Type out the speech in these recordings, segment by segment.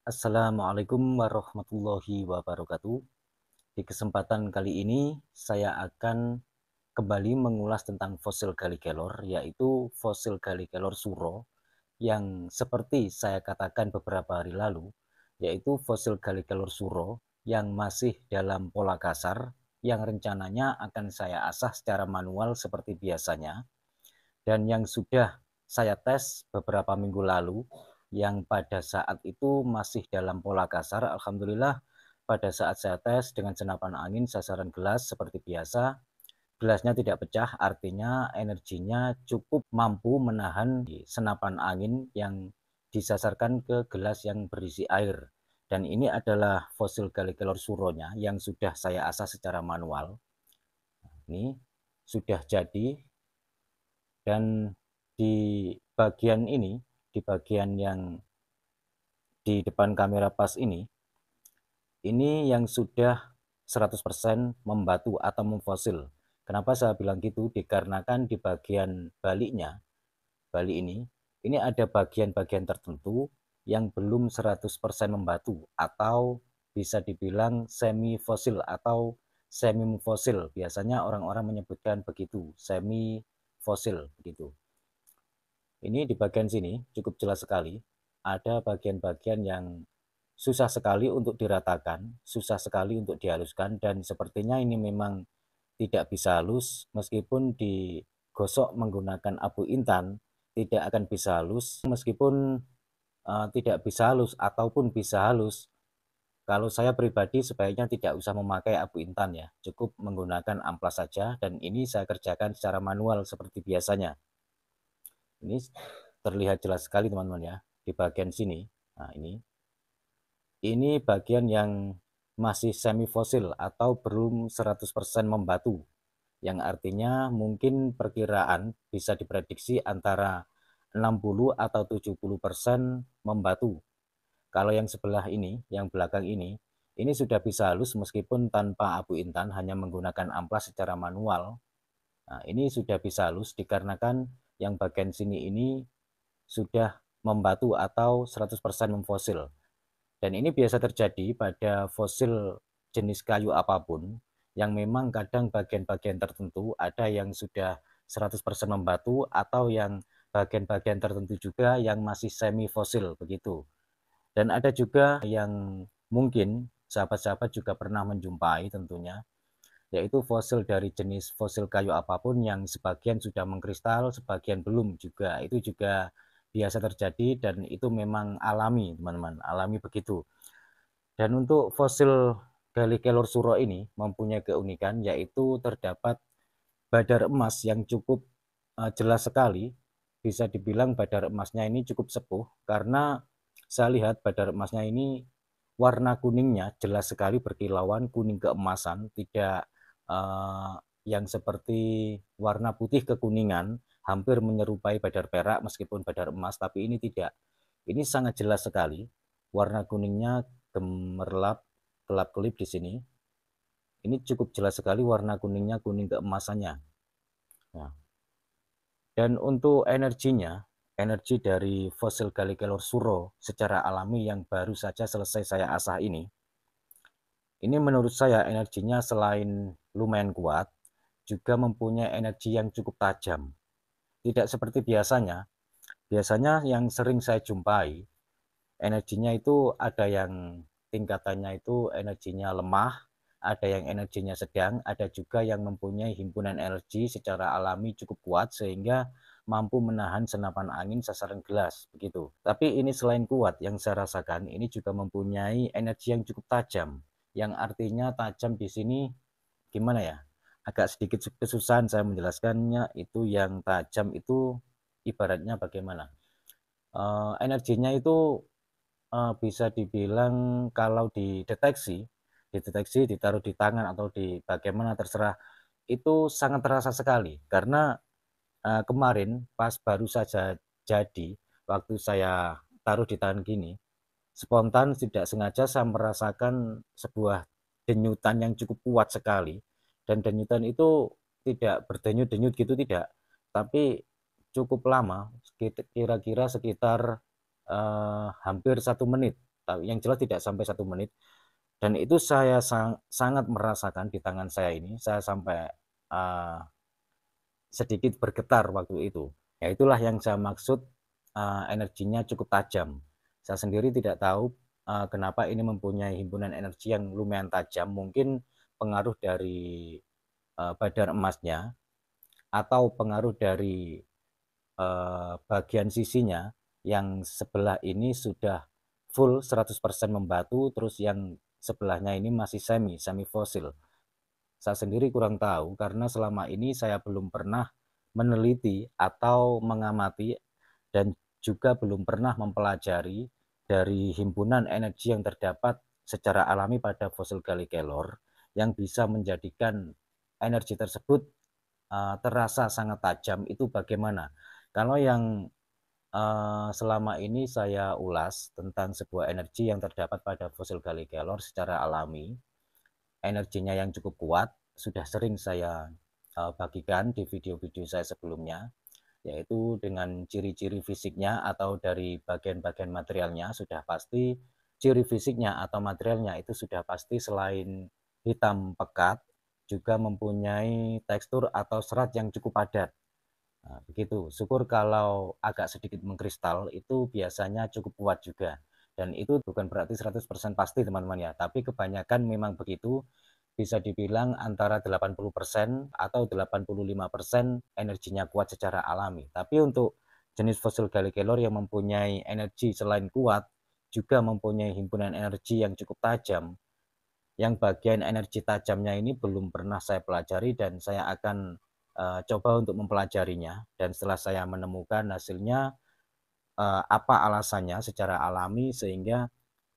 Assalamualaikum warahmatullahi wabarakatuh. Di kesempatan kali ini saya akan kembali mengulas tentang fosil Gallikelor, yaitu fosil Gallikelor suro yang seperti saya katakan beberapa hari lalu, yaitu fosil Gallikelor suro yang masih dalam pola kasar yang rencananya akan saya asah secara manual seperti biasanya, dan yang sudah saya tes beberapa minggu lalu, yang pada saat itu masih dalam pola kasar. Alhamdulillah pada saat saya tes dengan senapan angin sasaran gelas seperti biasa, gelasnya tidak pecah, artinya energinya cukup mampu menahan senapan angin yang disasarkan ke gelas yang berisi air. Dan ini adalah fosil Gallikelor suronya yang sudah saya asah secara manual. Ini sudah jadi, dan di bagian ini, di bagian yang di depan kamera pas ini yang sudah 100% membatu atau memfosil. Kenapa saya bilang gitu? Dikarenakan di bagian baliknya, balik ini ada bagian-bagian tertentu yang belum 100% membatu atau bisa dibilang semi fosil atau semi fosil. Biasanya orang-orang menyebutkan begitu, semi fosil begitu. Ini di bagian sini cukup jelas sekali, ada bagian-bagian yang susah sekali untuk diratakan, susah sekali untuk dihaluskan, dan sepertinya ini memang tidak bisa halus meskipun digosok menggunakan abu intan, tidak akan bisa halus meskipun tidak bisa halus ataupun bisa halus. Kalau saya pribadi sebaiknya tidak usah memakai abu intan ya, cukup menggunakan amplas saja, dan ini saya kerjakan secara manual seperti biasanya. Ini terlihat jelas sekali teman-teman ya, di bagian sini. Nah, ini bagian yang masih semi fosil atau belum 100% membatu, yang artinya mungkin perkiraan bisa diprediksi antara 60 atau 70% membatu. Kalau yang sebelah ini, yang belakang ini sudah bisa halus meskipun tanpa abu intan, hanya menggunakan amplas secara manual. Nah, ini sudah bisa halus dikarenakan yang bagian sini ini sudah membatu atau 100% memfosil. Dan ini biasa terjadi pada fosil jenis kayu apapun, yang memang kadang bagian-bagian tertentu ada yang sudah 100% membatu atau yang bagian-bagian tertentu juga yang masih semi fosil begitu. Dan ada juga yang mungkin sahabat-sahabat juga pernah menjumpai tentunya, yaitu fosil dari jenis fosil kayu apapun yang sebagian sudah mengkristal, sebagian belum juga. Itu juga biasa terjadi dan itu memang alami, teman-teman, alami begitu. Dan untuk fosil Gallikelor suro ini mempunyai keunikan, yaitu terdapat badar emas yang cukup jelas sekali. Bisa dibilang badar emasnya ini cukup sepuh, karena saya lihat badar emasnya ini warna kuningnya jelas sekali berkilauan, kuning keemasan, tidak uh, yang seperti warna putih kekuningan, hampir menyerupai badar perak meskipun badar emas, tapi ini tidak. Ini sangat jelas sekali, warna kuningnya gemerlap, kelap-kelip di sini. Ini cukup jelas sekali warna kuningnya, kuning keemasannya. Nah, dan untuk energinya, energi dari fosil Gallikelor suro secara alami yang baru saja selesai saya asah ini menurut saya energinya selain lumayan kuat, juga mempunyai energi yang cukup tajam. Tidak seperti biasanya. Biasanya yang sering saya jumpai, energinya itu ada yang tingkatannya itu energinya lemah, ada yang energinya sedang, ada juga yang mempunyai himpunan energi secara alami cukup kuat sehingga mampu menahan senapan angin sasaran gelas begitu. Tapi ini selain kuat, yang saya rasakan ini juga mempunyai energi yang cukup tajam, yang artinya tajam di sini gimana ya? Agak sedikit kesusahan saya menjelaskannya. Itu yang tajam itu ibaratnya bagaimana? Energinya itu bisa dibilang kalau dideteksi, ditaruh di tangan atau di bagaimana terserah, itu sangat terasa sekali. Karena kemarin pas baru saja jadi, waktu saya taruh di tangan gini, spontan tidak sengaja saya merasakan sebuah denyutan yang cukup kuat sekali. Dan denyutan itu tidak berdenyut-denyut gitu, tidak, tapi cukup lama, kira-kira sekitar hampir 1 menit yang jelas tidak sampai 1 menit. Dan itu saya sangat merasakan di tangan saya ini, saya sampai uh, sedikit bergetar waktu itu. Ya itulah yang saya maksud, energinya cukup tajam. Saya sendiri tidak tahu kenapa ini mempunyai himpunan energi yang lumayan tajam, mungkin pengaruh dari badan emasnya atau pengaruh dari bagian sisinya yang sebelah ini sudah full 100% membatu, terus yang sebelahnya ini masih semi fosil. Saya sendiri kurang tahu karena selama ini saya belum pernah meneliti atau mengamati dan juga belum pernah mempelajari dari himpunan energi yang terdapat secara alami pada fosil Gallikelor yang bisa menjadikan energi tersebut terasa sangat tajam itu bagaimana. Kalau yang selama ini saya ulas tentang sebuah energi yang terdapat pada fosil Gallikelor secara alami, energinya yang cukup kuat, sudah sering saya bagikan di video-video saya sebelumnya, yaitu dengan ciri-ciri fisiknya atau dari bagian-bagian materialnya sudah pasti, ciri fisiknya atau materialnya itu sudah pasti selain hitam pekat, juga mempunyai tekstur atau serat yang cukup padat. Nah, begitu. Syukur kalau agak sedikit mengkristal itu biasanya cukup kuat juga. Dan itu bukan berarti 100% pasti teman-teman ya, tapi kebanyakan memang begitu. Bisa dibilang antara 80% atau 85% energinya kuat secara alami. Tapi untuk jenis fosil Gallikelor yang mempunyai energi selain kuat, juga mempunyai himpunan energi yang cukup tajam, yang bagian energi tajamnya ini belum pernah saya pelajari dan saya akan coba untuk mempelajarinya, dan setelah saya menemukan hasilnya apa alasannya secara alami sehingga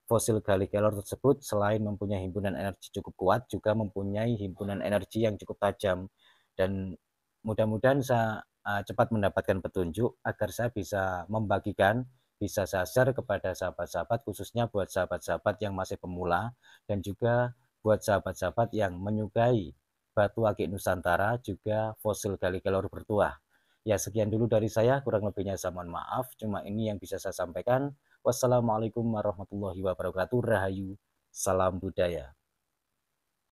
fosil Gallikelor tersebut selain mempunyai himpunan energi cukup kuat juga mempunyai himpunan energi yang cukup tajam, dan mudah-mudahan saya cepat mendapatkan petunjuk agar saya bisa membagikan, bisa saya share kepada sahabat-sahabat, khususnya buat sahabat-sahabat yang masih pemula dan juga buat sahabat-sahabat yang menyukai batu akik Nusantara juga fosil Gallikelor bertuah. Ya, sekian dulu dari saya, kurang lebihnya saya mohon maaf, cuma ini yang bisa saya sampaikan. Wassalamualaikum warahmatullahi wabarakatuh. Rahayu, salam budaya.